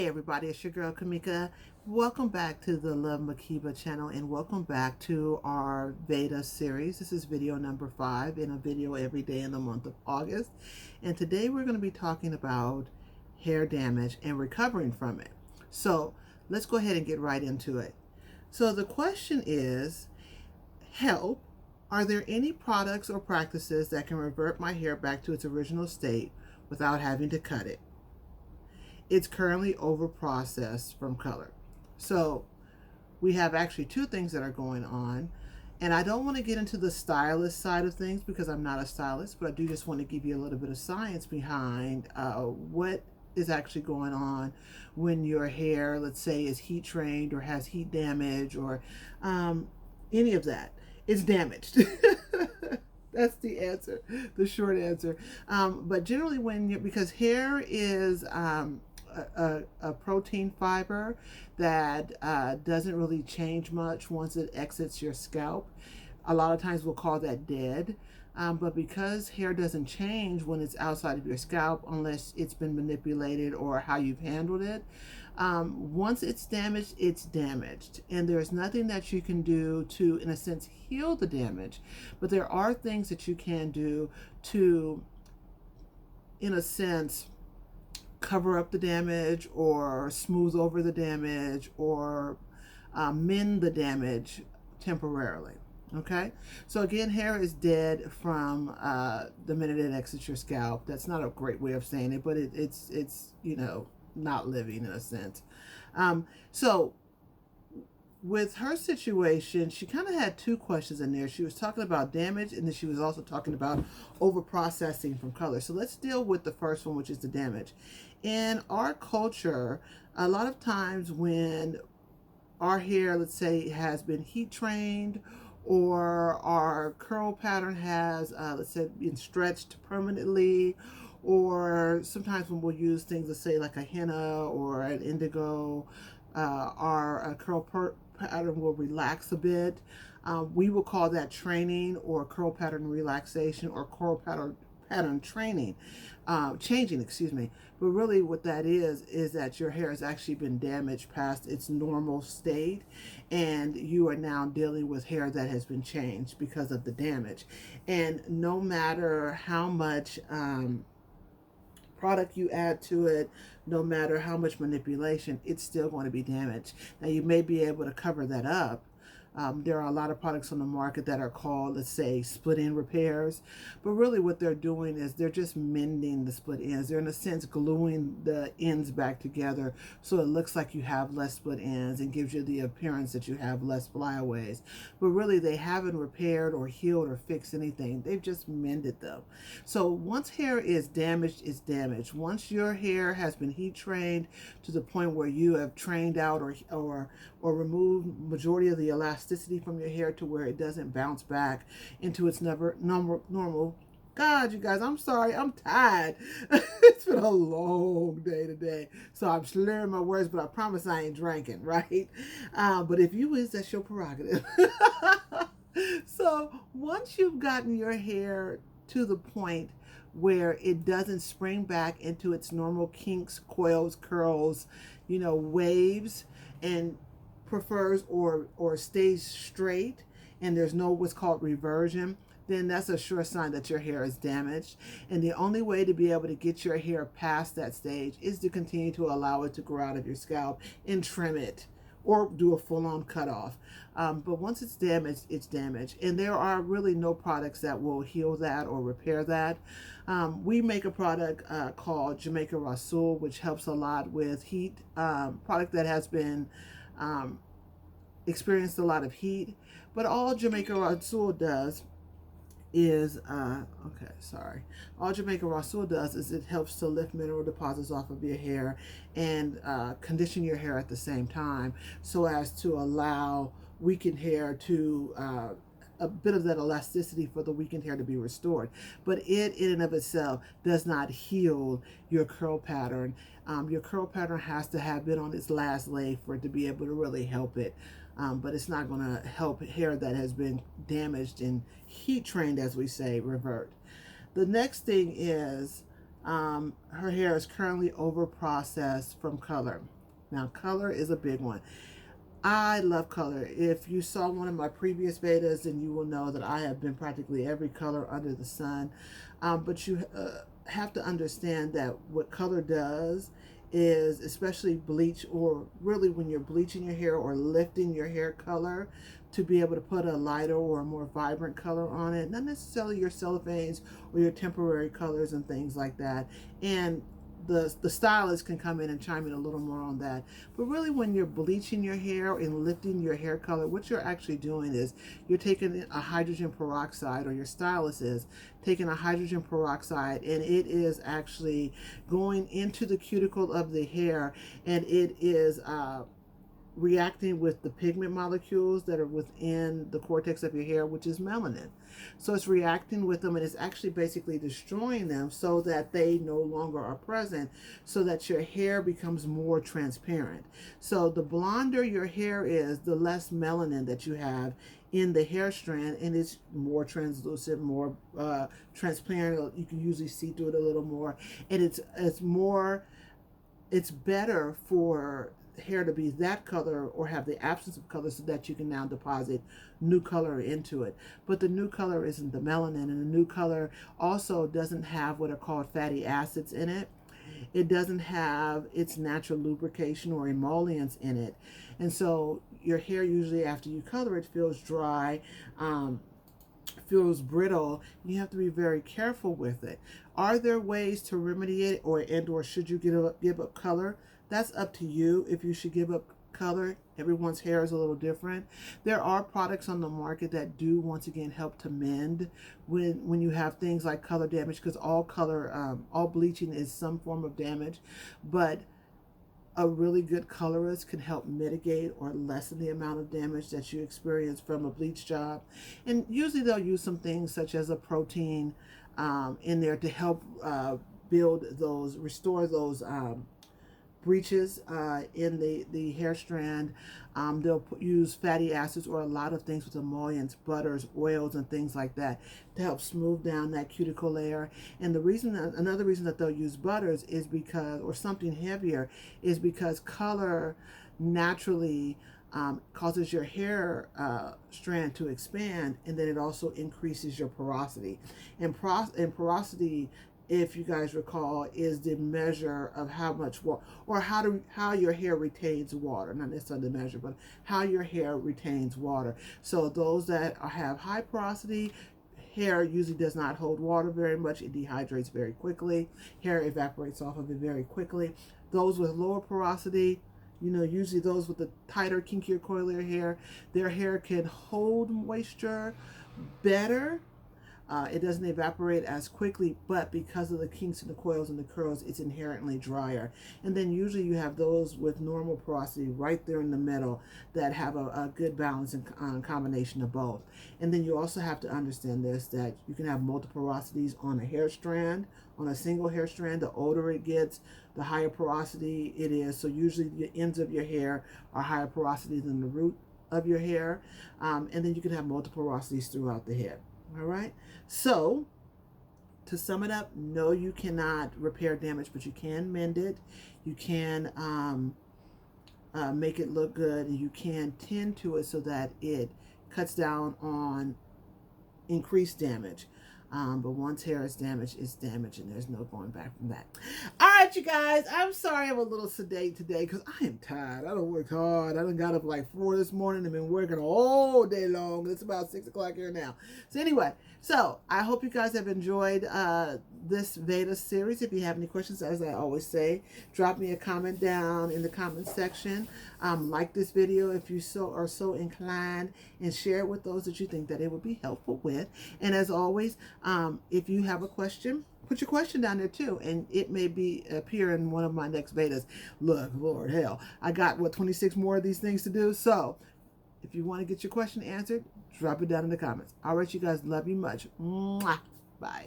Hey everybody, it's your girl Kamika. Welcome back to the lovemakeba channel and welcome back to our VEDAS series. This is video number 5 in a video every day in the month of August. And today we're going to be talking about hair damage and recovering from it. So let's go ahead and get right into it. So the question is, help, are there any products or practices that can revert my hair back to its original state without having to cut it? It's currently over processed from color. So we have actually two things that are going on. And I don't want to get into the stylist side of things because I'm not a stylist, but I do just want to give you a little bit of science behind what is actually going on when your hair, let's say, is heat trained or has heat damage or any of that. It's damaged. That's the answer, the short answer. But generally, because hair is a protein fiber that doesn't really change much once it exits your scalp. A lot of times we'll call that dead. But because hair doesn't change when it's outside of your scalp unless it's been manipulated or how you've handled it, once it's damaged, it's damaged. And there's nothing that you can do to, in a sense, heal the damage. But there are things that you can do to, in a sense, cover up the damage or smooth over the damage or mend the damage temporarily. Okay, so again, hair is dead from the minute it exits your scalp. That's not a great way of saying it, but it's not living in a sense. So with her situation, she kind of had two questions in there. She was talking about damage, and then she was also talking about over processing from color. So let's deal with the first one, which is the damage. In our culture, a lot of times when our hair, let's say, has been heat trained, or our curl pattern has, let's say, been stretched permanently, or sometimes when we'll use things, let's say, like a henna or an indigo, our curl pattern will relax a bit. We will call that training or curl pattern relaxation or curl pattern training, changing, excuse me. But really what that is that your hair has actually been damaged past its normal state, and you are now dealing with hair that has been changed because of the damage. And no matter how much product you add to it, no matter how much manipulation, it's still going to be damaged. Now you may be able to cover that up. There are a lot of products on the market that are called, let's say, split end repairs. But really what they're doing is they're just mending the split ends. They're in a sense gluing the ends back together so it looks like you have less split ends and gives you the appearance that you have less flyaways. But really they haven't repaired or healed or fixed anything. They've just mended them. So once hair is damaged, it's damaged. Once your hair has been heat trained to the point where you have trained out or removed majority of the elasticity from your hair to where it doesn't bounce back into its normal. God, you guys, I'm sorry, I'm tired. It's been a long day today, so I'm slurring my words, but I promise I ain't drinking, right? But if you is, that's your prerogative. So once you've gotten your hair to the point where it doesn't spring back into its normal kinks, coils, curls, waves, and prefers or stays straight, and there's no what's called reversion, then that's a sure sign that your hair is damaged. And the only way to be able to get your hair past that stage is to continue to allow it to grow out of your scalp and trim it or do a full-on cutoff. But once it's damaged, it's damaged. And there are really no products that will heal that or repair that. We make a product called Jamaica Rasul, which helps a lot with heat. Product that has been experienced a lot of heat. But all Jamaica Rasul does is all Jamaica Rasul does is it helps to lift mineral deposits off of your hair and condition your hair at the same time, so as to allow weakened hair to a bit of that elasticity for the weakened hair to be restored. But it in and of itself does not heal your curl pattern. Your curl pattern has to have been on its last leg for it to be able to really help it. But it's not going to help hair that has been damaged and heat trained, as we say, revert. The next thing is her hair is currently over processed from color. Now, color is a big one. I love color. If you saw one of my previous Vedas, then you will know that I have been practically every color under the sun. But you have to understand that what color does is, especially bleach, or really when you're bleaching your hair or lifting your hair color, to be able to put a lighter or a more vibrant color on it, not necessarily your cellophanes or your temporary colors and things like that. And the stylist can come in and chime in a little more on that. But really, when you're bleaching your hair and lifting your hair color, what you're actually doing is you're taking a hydrogen peroxide, or your stylist is taking a hydrogen peroxide, and it is actually going into the cuticle of the hair, and it is reacting with the pigment molecules that are within the cortex of your hair, which is melanin. So it's reacting with them, and it's actually basically destroying them so that they no longer are present, so that your hair becomes more transparent. So the blonder your hair is, the less melanin that you have in the hair strand, and it's more translucent, more transparent. You can usually see through it a little more, and it's better for hair to be that color or have the absence of color, so that you can now deposit new color into it. But the new color isn't the melanin, and the new color also doesn't have what are called fatty acids in it. It doesn't have its natural lubrication or emollients in it. And so your hair, usually after you color it, feels dry, feels brittle. You have to be very careful with it. Are there ways to remedy it, or should you give up color? That's up to you if you should give up color. Everyone's hair is a little different. There are products on the market that do, once again, help to mend when you have things like color damage, because all bleaching is some form of damage. But a really good colorist can help mitigate or lessen the amount of damage that you experience from a bleach job. And usually they'll use some things such as a protein in there to help restore those breaches in the hair strand. They'll use fatty acids or a lot of things with emollients, butters, oils, and things like that to help smooth down that cuticle layer. And another reason that they'll use butters is because, or something heavier, is because color naturally causes your hair strand to expand, and then it also increases your porosity. And porosity, if you guys recall, is the measure of how much water, or how your hair retains water. Not necessarily the measure, but how your hair retains water. So those that have high porosity hair usually does not hold water very much. It dehydrates very quickly. Hair evaporates off of it very quickly. Those with lower porosity, usually those with the tighter, kinkier, coilier hair, their hair can hold moisture better. It doesn't evaporate as quickly, but because of the kinks and the coils and the curls, it's inherently drier. And then usually you have those with normal porosity right there in the middle that have a good balance and combination of both. And then you also have to understand this, that you can have multiple porosities on a hair strand, on a single hair strand. The older it gets, the higher porosity it is. So usually the ends of your hair are higher porosity than the root of your hair. And then you can have multiple porosities throughout the head. All right. So to sum it up, no, you cannot repair damage, but you can mend it. You can make it look good, and you can tend to it so that it cuts down on increased damage. But once hair is damaged, it's damaged, and there's no going back from that. All right, you guys, I'm sorry I'm a little sedate today because I am tired. I done worked hard. I done got up like 4 this morning and been working all day long. It's about 6 o'clock here now. So anyway, I hope you guys have enjoyed this VEDAS series. If you have any questions, as I always say, drop me a comment down in the comment section. Like this video if you are so inclined, and share it with those that you think that it would be helpful with. And as always, if you have a question, put your question down there too, and it may appear in one of my next VEDAS. Look, Lord, hell, I got 26 more of these things to do. So if you want to get your question answered, drop it down in the comments. All right, you guys, love you much. Mwah. Bye.